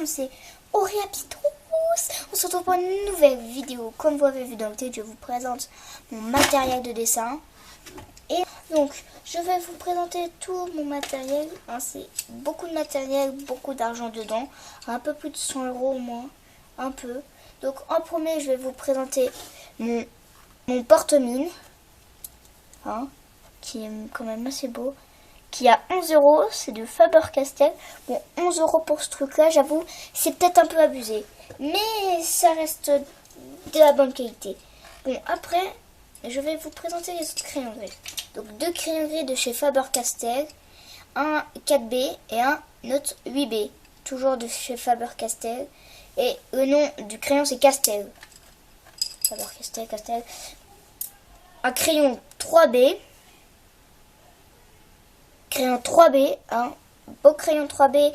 ensemble, c'est Auréa Pitrous. On se retrouve pour une nouvelle vidéo. Comme vous avez vu dans le titre, je vous présente mon matériel de dessin. Et donc, je vais vous présenter tout mon matériel. C'est beaucoup de matériel, beaucoup d'argent dedans. Un peu plus de 100 € au moins. Un peu. Donc, en premier, je vais vous présenter mon porte-mine. Qui est quand même assez beau. Qui a 11 €, c'est de Faber-Castell. Bon, 11 € pour ce truc-là, j'avoue, c'est peut-être un peu abusé. Mais ça reste de la bonne qualité. Bon, après, je vais vous présenter les autres crayons gris. Donc, 2 crayons gris de chez Faber-Castell. Un 4B et un autre 8B. Toujours de chez Faber-Castell. Et le nom du crayon, c'est Castel. Faber-Castell, Castel. Un crayon 3B. Crayon 3B, un beau crayon 3B,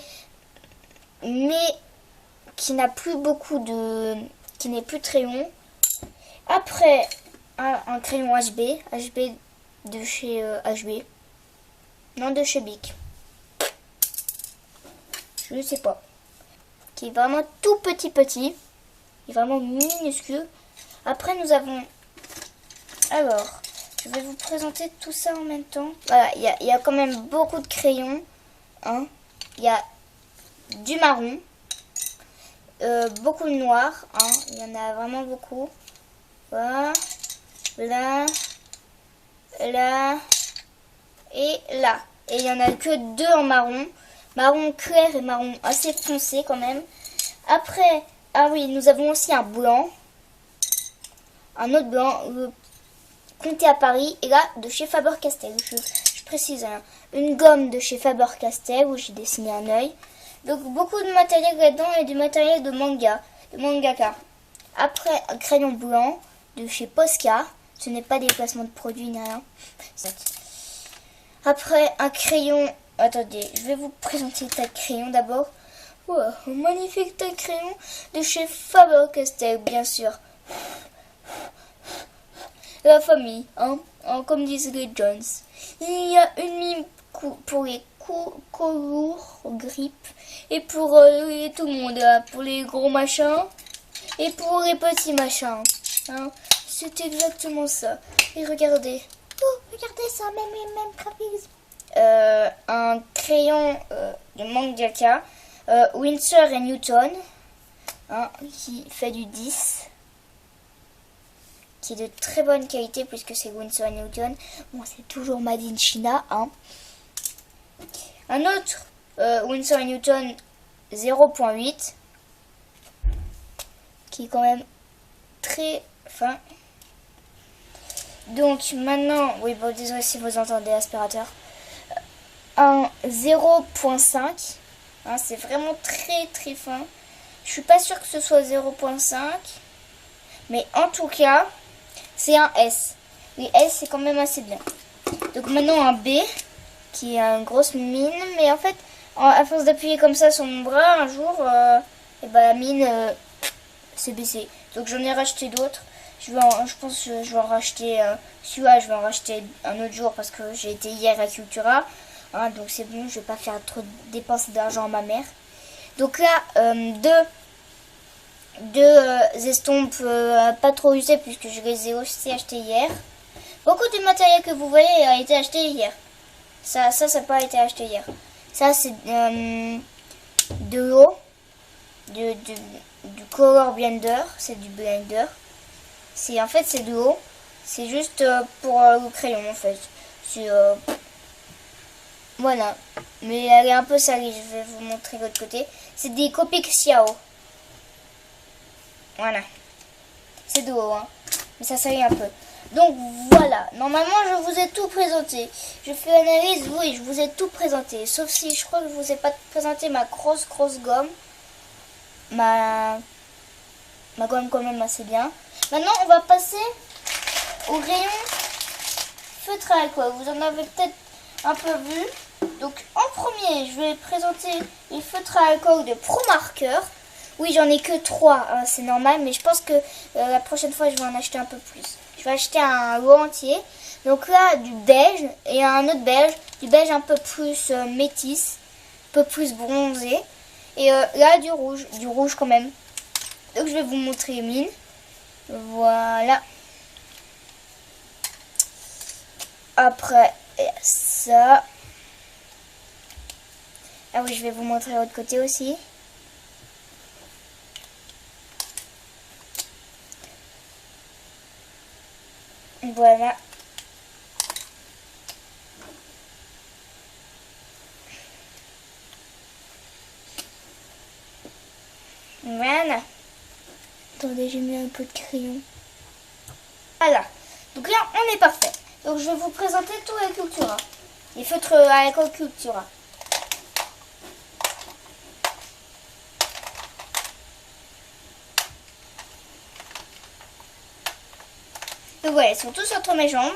mais qui n'a plus beaucoup de... qui n'est plus très long. Après, un crayon HB, HB de chez HB. Non, de chez Bic. Je ne sais pas. Qui est vraiment tout petit. Il est vraiment minuscule. Après, nous avons... Alors... je vais vous présenter tout ça en même temps. Voilà, il y a quand même beaucoup de crayons. Il y a du marron. Beaucoup de noir. Il y en a vraiment beaucoup. Voilà. Là. Là. Et là. Et il n'y en a que 2 en marron. Marron clair et marron assez foncé quand même. Après, ah oui, nous avons aussi un blanc. Un autre blanc. Compté à Paris, et là de chez Faber-Castell, je précise, une gomme de chez Faber-Castell où j'ai dessiné un œil. Donc beaucoup de matériel là-dedans et du matériel de mangaka. Après un crayon blanc de chez Posca, ce n'est pas des placements de produits ni rien. Après un crayon, attendez, je vais vous présenter le tas de crayons d'abord. Oh, un magnifique tas de crayons de chez Faber-Castell, bien sûr. La famille, comme disent les Jones. Il y a une mime pour les courts grippes et pour tout le monde, pour les gros machins et pour les petits machins. C'est exactement ça. Et regardez. Oh, regardez ça, même graphisme. Un crayon de mangaka, Winsor & Newton, qui fait du 10. Qui est de très bonne qualité puisque c'est Winsor & Newton. Bon, c'est toujours made in China. Un autre Winsor & Newton 0.8 qui est quand même très fin. Donc maintenant, oui, bon, désolé si vous entendez l'aspirateur. Un 0.5. C'est vraiment très fin. Je suis pas sûre que ce soit 0.5. Mais en tout cas... c'est un S. Oui, S, c'est quand même assez bien. Donc maintenant un B, qui a une grosse mine. Mais en fait, à force d'appuyer comme ça sur mon bras, un jour, la mine s'est baissée. Donc j'en ai racheté d'autres. Je pense que je vais en racheter celui-là, je vais en racheter un autre jour parce que j'ai été hier à Cultura. Donc c'est bon, je vais pas faire trop de dépenses d'argent à ma mère. Donc là, deux estompes pas trop usées puisque je les ai aussi achetées hier. Beaucoup du matériel que vous voyez a été acheté hier. Ça n'a pas été acheté hier. Ça c'est de l'eau, du color blender, c'est du blender. En fait c'est de l'eau. C'est juste pour le crayon en fait. Voilà. Mais elle est un peu salée. Je vais vous montrer l'autre côté. C'est des Copic Xiao. Voilà. C'est de l'eau, mais ça salit un peu. Donc voilà. Normalement, je vous ai tout présenté. Je fais l'analyse, oui, je vous ai tout présenté. Sauf si je crois que je vous ai pas présenté ma grosse gomme. Ma gomme quand même assez bien. Maintenant, on va passer au rayon feutre à alcool. Vous en avez peut-être un peu vu. Donc en premier, je vais présenter les feutres à alcool de Pro Marker. Oui, j'en ai que 3, c'est normal, mais je pense que la prochaine fois, je vais en acheter un peu plus. Je vais acheter un lot entier. Donc là, du beige et un autre beige, du beige un peu plus métis, un peu plus bronzé. Et là, du rouge quand même. Donc je vais vous montrer mine. Voilà. Après, il y a ça. Ah oui, je vais vous montrer l'autre côté aussi. Voilà. Voilà. Attendez, j'ai mis un peu de crayon. Voilà. Donc là, on est parfait. Donc je vais vous présenter tous les Cultura. Les feutres à l'école Cultura. Donc voilà, ils sont tous entre mes jambes.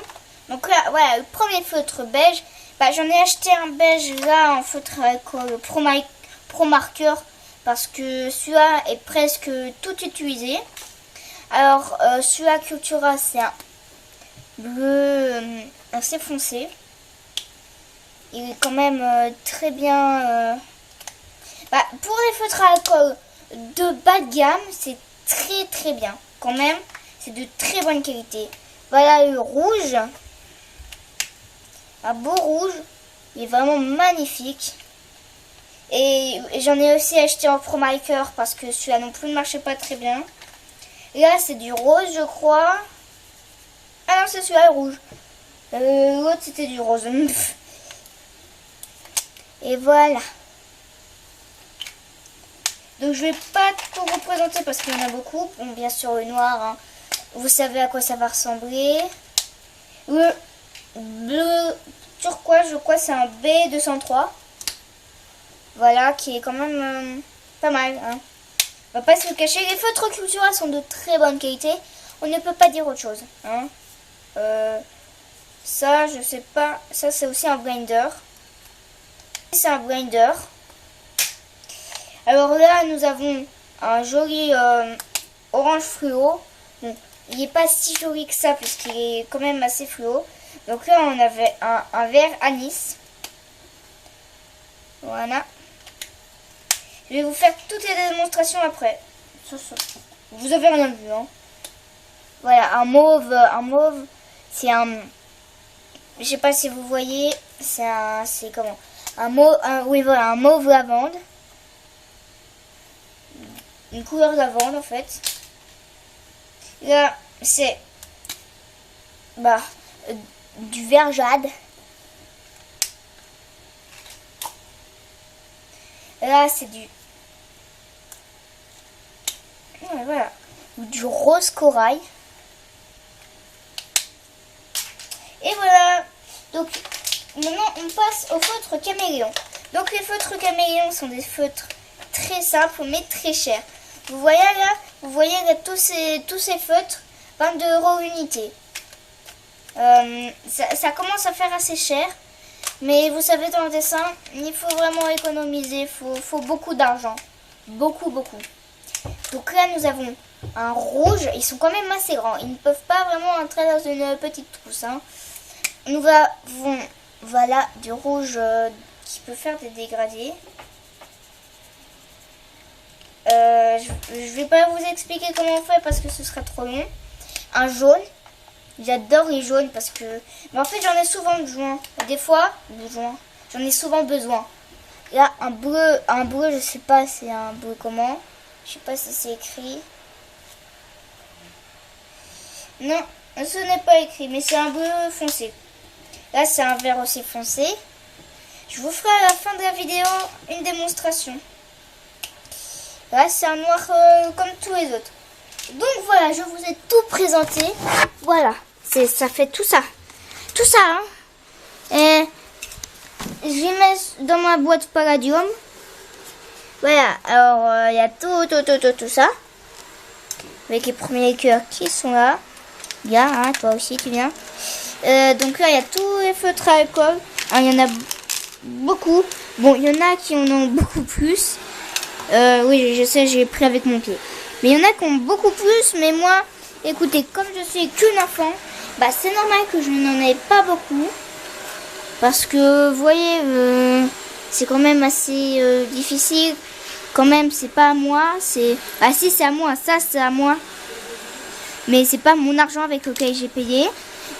Donc là, voilà, le premier feutre beige. Bah, j'en ai acheté un beige là en feutre à l'école Pro Marqueur. Parce que celui-là est presque tout utilisé. Alors, celui-là Cultura, c'est un bleu assez foncé. Il est quand même très bien. Bah, pour les feutres à alcool de bas de gamme, c'est très bien. Quand même, c'est de très bonne qualité. Voilà le rouge. Un beau rouge. Il est vraiment magnifique. Et j'en ai aussi acheté en Pro Marqueur parce que celui-là non plus ne marchait pas très bien. Et là, c'est du rose, je crois. Ah non, c'est celui-là, le rouge. L'autre, c'était du rose. Et voilà. Donc, je vais pas tout représenter parce qu'il y en a beaucoup. Bon, bien sûr, le noir, hein. Vous savez à quoi ça va ressembler. Le bleu turquoise, je crois, c'est un B203. Voilà, qui est quand même pas mal. Hein. On va pas se le cacher. Les feutres Cultura sont de très bonne qualité. On ne peut pas dire autre chose. Hein. Ça, je sais pas. Ça, c'est aussi un Blender. C'est un Blender. Alors là, nous avons un joli orange fluo. Bon, il n'est pas si joli que ça, puisqu'il est quand même assez fluo. Donc là, on avait un vert anis. Voilà. Je vais vous faire toutes les démonstrations après. Vous avez rien vu, hein. Voilà, un mauve, c'est un... Je sais pas si vous voyez, c'est comment? Oui, voilà, un mauve lavande. Une couleur lavande, en fait. Là, c'est... du vert jade. Là, c'est du... Ouais, voilà. Du rose corail. Et voilà. Donc, maintenant, on passe aux feutres caméléons. Donc, les feutres caméléons sont des feutres très simples, mais très chers. Vous voyez là, tous ces feutres, 22 € l'unité. Ça commence à faire assez cher. Mais vous savez, dans le dessin, il faut vraiment économiser. Il faut beaucoup d'argent. Beaucoup. Donc là, nous avons un rouge. Ils sont quand même assez grands. Ils ne peuvent pas vraiment entrer dans une petite trousse. Hein. Nous avons, voilà, du rouge qui peut faire des dégradés. Je vais pas vous expliquer comment on fait parce que ce sera trop long. Un jaune. J'adore les jaunes parce que... Mais en fait, j'en ai souvent besoin. Des fois, j'en ai souvent besoin. Là, un bleu, je sais pas, c'est un bleu comment. Je sais pas si c'est écrit. Non, ce n'est pas écrit, mais c'est un bleu foncé. Là, c'est un vert aussi foncé. Je vous ferai à la fin de la vidéo une démonstration. Là, c'est un noir comme tous les autres. Donc voilà, je vous ai tout présenté. Voilà, ça fait tout ça. Tout ça, hein. Et je vais mettre dans ma boîte Palladium. Voilà, alors il y a tout ça. Avec les premiers cœurs qui sont là. Bien, hein, toi aussi tu viens. Donc là, il y a tous les feutres à alcool. Il y en a beaucoup. Bon, il y en a qui en ont beaucoup plus. Oui, je sais, j'ai pris avec mon pied. Mais il y en a qui ont beaucoup plus. Mais moi, écoutez, comme je suis qu'une enfant, bah c'est normal que je n'en ai pas beaucoup. Parce que, vous voyez, c'est quand même assez difficile quand même, c'est pas à moi, c'est... Ah si, c'est à moi, ça c'est à moi. Mais c'est pas mon argent avec lequel j'ai payé.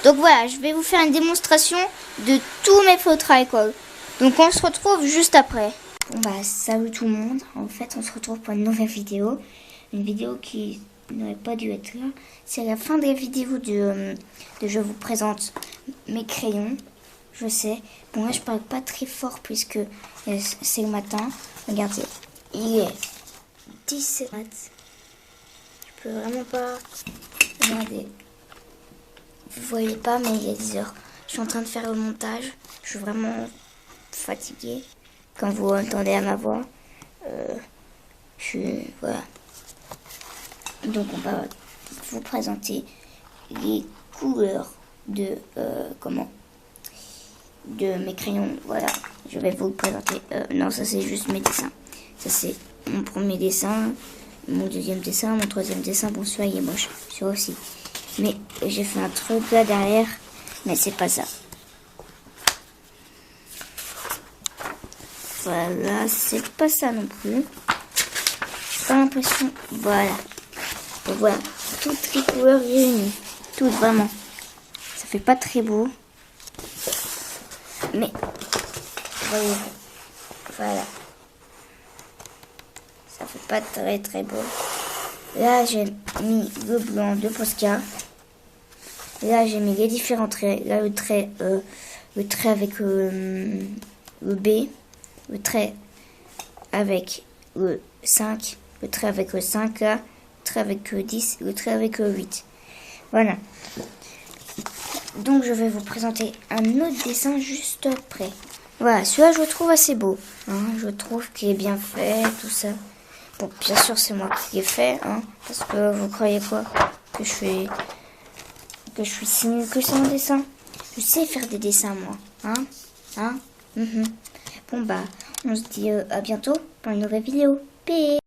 Donc voilà, je vais vous faire une démonstration de tous mes faux tricots. Donc on se retrouve juste après. Bon bah salut tout le monde. En fait on se retrouve pour une nouvelle vidéo. Une vidéo qui n'aurait pas dû être là. C'est la fin des vidéos de je vous présente mes crayons. Je sais. Bon là je parle pas très fort puisque c'est le matin. Regardez, il est 17 h. Je peux vraiment pas... Regardez. Vous voyez pas mais il est 10 h. Je suis en train de faire le montage. Je suis vraiment fatiguée. Quand vous entendez à ma voix. Je suis... Voilà. Donc on va vous présenter les couleurs de... de mes crayons. Voilà. Je vais vous présenter... non, ça c'est juste mes dessins. Ça c'est mon premier dessin. Mon deuxième dessin. Mon troisième dessin. Bon, celui-là il est moche. Celui-là aussi. Mais j'ai fait un truc là derrière. Mais c'est pas ça. Voilà, c'est pas ça non plus. J'ai pas l'impression. Voilà. Donc voilà, toutes les couleurs réunies. Toutes vraiment. Ça fait pas très beau. Mais, voyez. Voilà. Ça fait pas très très beau. Là, j'ai mis le blanc de Posca. Là, j'ai mis les différents traits. Là, le trait avec le B. Le trait avec le 5, le trait avec le 5 là, le trait avec le 10, le trait avec le 8. Voilà. Donc je vais vous présenter un autre dessin juste après. Voilà, celui-là je le trouve assez beau. Hein, je trouve qu'il est bien fait, tout ça. Bon, bien sûr c'est moi qui l'ai fait, hein, parce que vous croyez quoi? Que je suis si nulle que ça en dessin? Je sais faire des dessins moi. Bon bah, on se dit à bientôt pour une nouvelle vidéo. Peace.